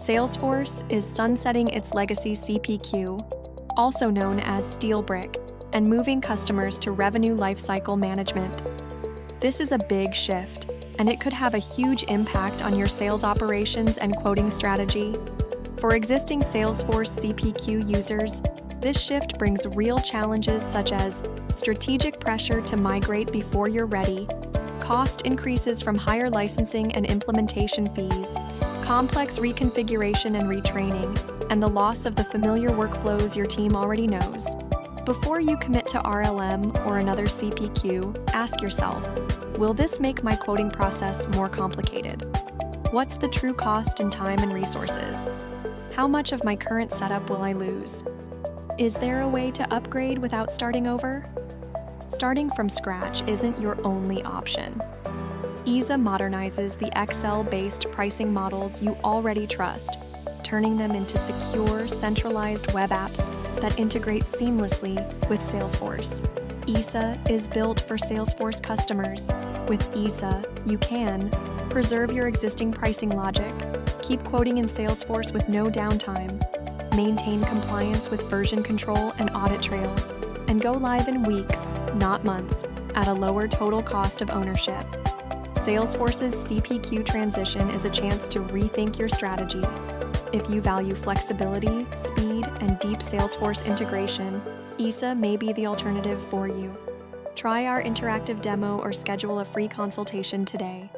Salesforce is sunsetting its legacy CPQ, also known as SteelBrick, and moving customers to Revenue Lifecycle Management. This is a big shift, and it could have a huge impact on your sales operations and quoting strategy. For existing Salesforce CPQ users, this shift brings real challenges such as strategic pressure to migrate before you're ready, cost increases from higher licensing and implementation fees, complex reconfiguration and retraining, and the loss of the familiar workflows your team already knows. Before you commit to RLM or another CPQ, ask yourself, will this make my quoting process more complicated? What's the true cost in time and resources? How much of my current setup will I lose? Is there a way to upgrade without starting over? Starting from scratch isn't your only option. EASA modernizes the Excel-based pricing models you already trust, turning them into secure, centralized web apps that integrate seamlessly with Salesforce. EASA is built for Salesforce customers. With EASA, you can preserve your existing pricing logic, keep quoting in Salesforce with no downtime, maintain compliance with version control and audit trails, and go live in weeks, not months, at a lower total cost of ownership. Salesforce's CPQ transition is a chance to rethink your strategy. If you value flexibility, speed, and deep Salesforce integration, EASA may be the alternative for you. Try our interactive demo or schedule a free consultation today.